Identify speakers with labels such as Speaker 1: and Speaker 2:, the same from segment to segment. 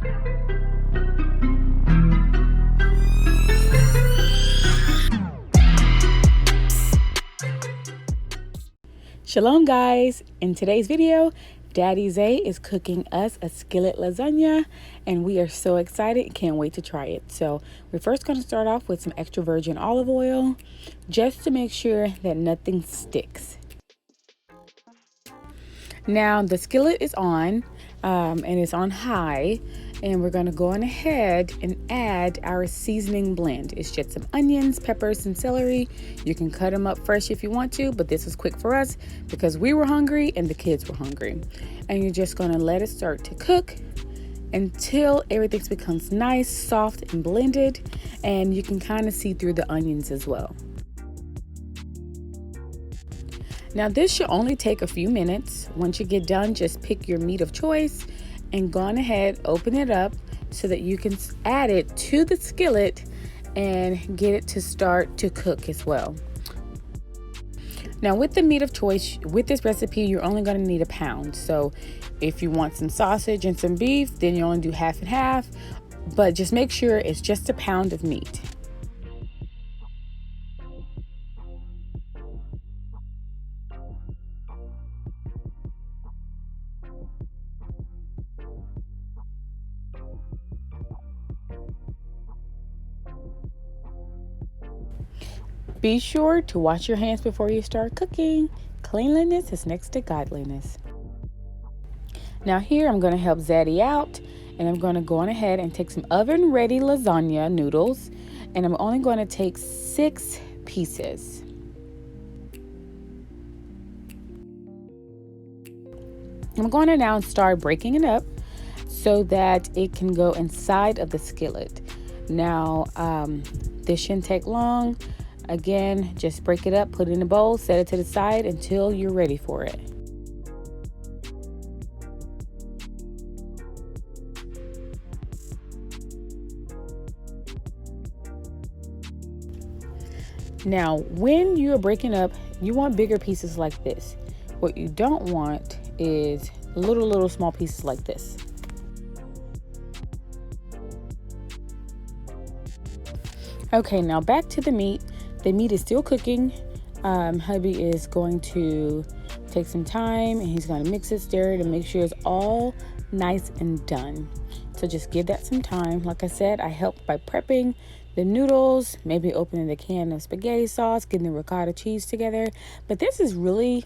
Speaker 1: Shalom guys! In today's video, Daddy Zay is cooking us a skillet lasagna and we are so excited, can't wait to try it. So we're first going to start off with some extra virgin olive oil just to make sure that nothing sticks. Now the skillet is on and it's on high, and we're going to go on ahead and add our seasoning blend. It's just some onions, peppers, and celery. You can cut them up fresh if you want to, but this is quick for us because we were hungry and the kids were hungry. And you're just going to let it start to cook until everything becomes nice, soft, and blended, and you can kind of see through the onions as well. Now this should only take a few minutes. Once you get done, just pick your meat of choice and go on ahead, open it up so that you can add it to the skillet and get it to start to cook as well. Now with the meat of choice, with this recipe, you're only going to need 1 pound. So if you want some sausage and some beef, then you only do half and half, but just make sure it's just 1 pound of meat. Be sure to wash your hands before you start cooking. Cleanliness is next to godliness. Now here I'm going to help Zaddy out, and I'm going to go on ahead and take some oven ready lasagna noodles, and I'm only going to take 6 pieces. I'm going to now start breaking it up so that it can go inside of the skillet. Now this shouldn't take long. Again, just break it up, put it in a bowl, set it to the side until you're ready for it. Now, when you're breaking up, you want bigger pieces like this. What you don't want is little small pieces like this. Okay, now back to the meat. The meat is still cooking. Hubby is going to take some time and he's going to mix it, stir it, and make sure it's all nice and done. So just give that some time. Like I said, I helped by prepping the noodles, maybe opening the can of spaghetti sauce, getting the ricotta cheese together. But this was really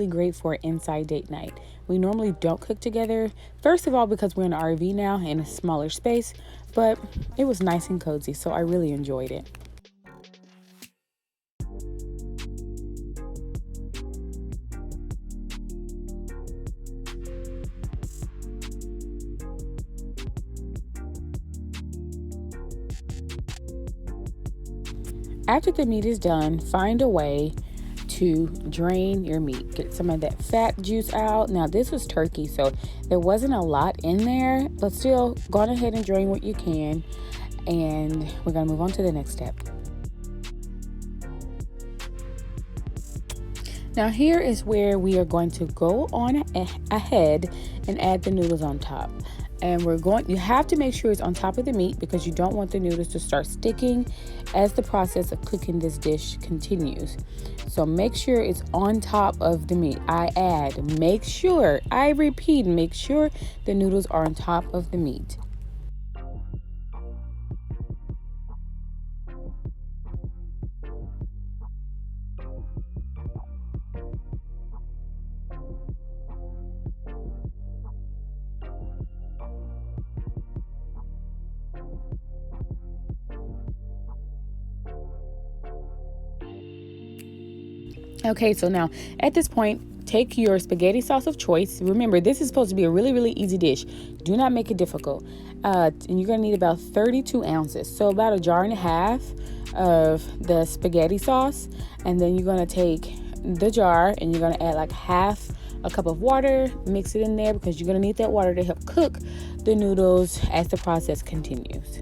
Speaker 1: great for an inside date night. We normally don't cook together. First of all, because we're in an RV now in a smaller space, but it was nice and cozy, so I really enjoyed it. After the meat is done, find a way to drain your meat. Get some of that fat juice out. Now this was turkey, so there wasn't a lot in there, but still go on ahead and drain what you can. And we're gonna move on to the next step. Now here is where we are going to go on ahead and add the noodles on top. And you have to make sure it's on top of the meat because you don't want the noodles to start sticking as the process of cooking this dish continues. So make sure it's on top of the meat. I repeat, make sure the noodles are on top of the meat. Okay, so now at this point, take your spaghetti sauce of choice. Remember, this is supposed to be a really easy dish. Do not make it difficult. And you're gonna need about 32 ounces. So about 1.5 jars of the spaghetti sauce. And then you're gonna take the jar and you're gonna add like half a cup of water, mix it in there because you're gonna need that water to help cook the noodles as the process continues.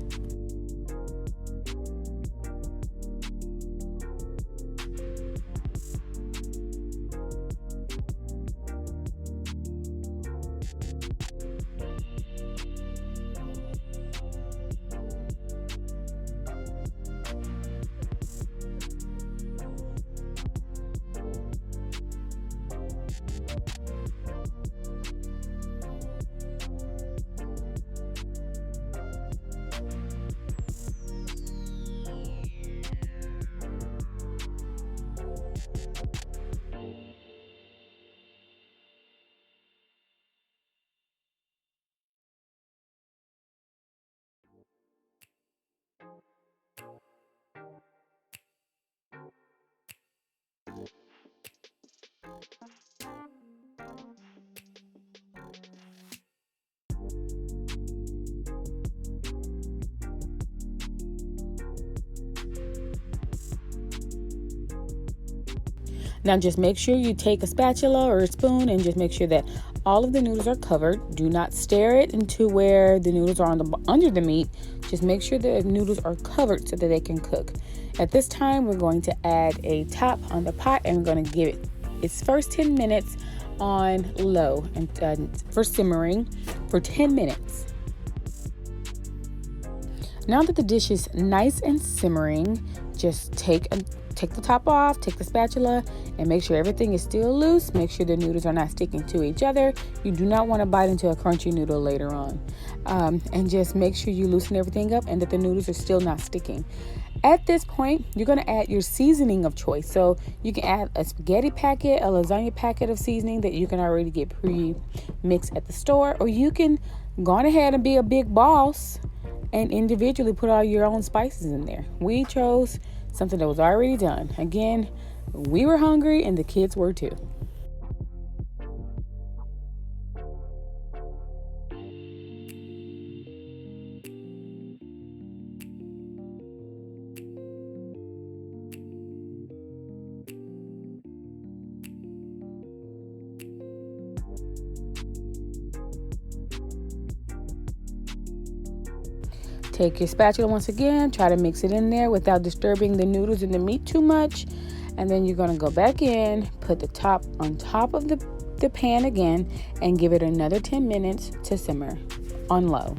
Speaker 1: Now just make sure you take a spatula or a spoon and just make sure that all of the noodles are covered. Do not stir it into where the noodles are under the meat. Just make sure the noodles are covered so that they can cook. At this time, we're going to add a top on the pot, and we're going to give it its first 10 minutes on low and for simmering for 10 minutes. Now that the dish is nice and simmering, just take the top off, take the spatula, and make sure everything is still loose. Make sure the noodles are not sticking to each other. You do not want to bite into a crunchy noodle later on. And just make sure you loosen everything up and that the noodles are still not sticking. At this point, you're going to add your seasoning of choice. So you can add a spaghetti packet, a lasagna packet of seasoning that you can already get pre-mixed at the store, or you can go on ahead and be a big boss and individually put all your own spices in there. We chose something that was already done. Again, we were hungry and the kids were too. Take your spatula once again, try to mix it in there without disturbing the noodles and the meat too much. And then you're gonna go back in, put the top on top of the pan again, and give it another 10 minutes to simmer on low.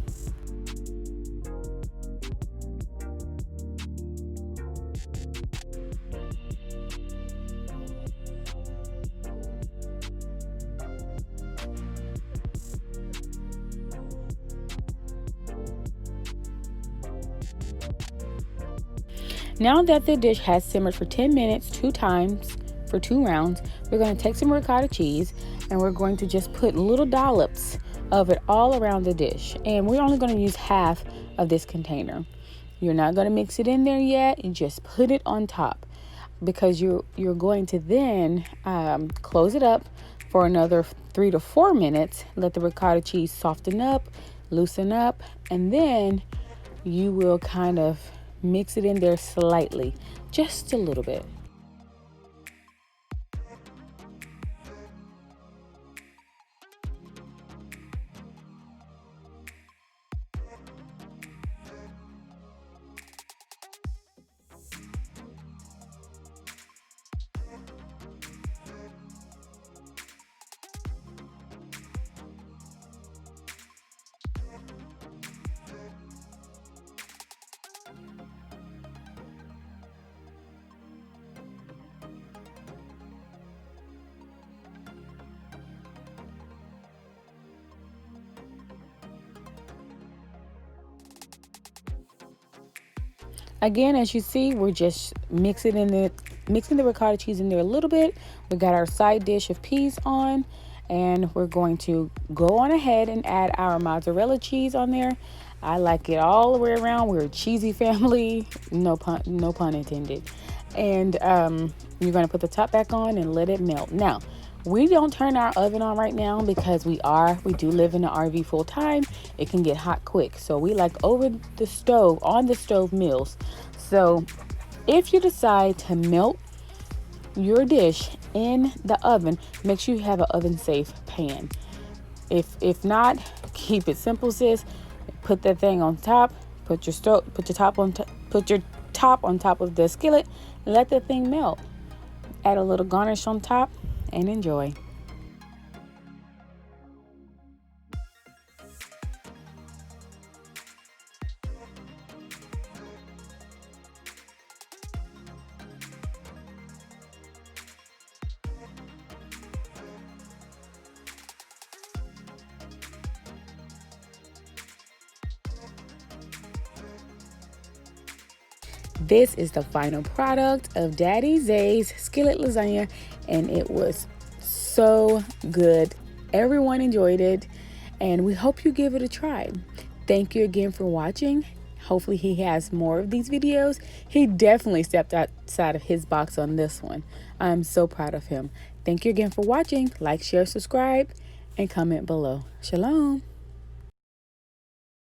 Speaker 1: Now that the dish has simmered for 10 minutes, 2 times for 2 rounds, we're going to take some ricotta cheese and we're going to just put little dollops of it all around the dish. And we're only going to use half of this container. You're not going to mix it in there yet. You just put it on top because you're going to then close it up for another 3 to 4 minutes. Let the ricotta cheese soften up, loosen up, and then you will kind of mix it in there slightly, just a little bit. Again, as you see, we're just mixing the ricotta cheese in there a little bit. We got our side dish of peas on, and we're going to go on ahead and add our mozzarella cheese on there. I like it all the way around. We're a cheesy family, no pun intended. And you're going to put the top back on and let it melt. Now, we don't turn our oven on right now because we do live in an RV full time. It can get hot quick. So we like on the stove meals. So if you decide to melt your dish in the oven, make sure you have an oven safe pan. If not, keep it simple, sis. Put that thing on top, put your top on top of the skillet, and let that thing melt. Add a little garnish on top and enjoy. This is the final product of Daddy Zay's Skillet Lasagna, and it was so good. Everyone enjoyed it, and we hope you give it a try. Thank you again for watching. Hopefully he has more of these videos. He definitely stepped outside of his box on this one. I'm so proud of him. Thank you again for watching. Like, share, subscribe, and comment below. Shalom.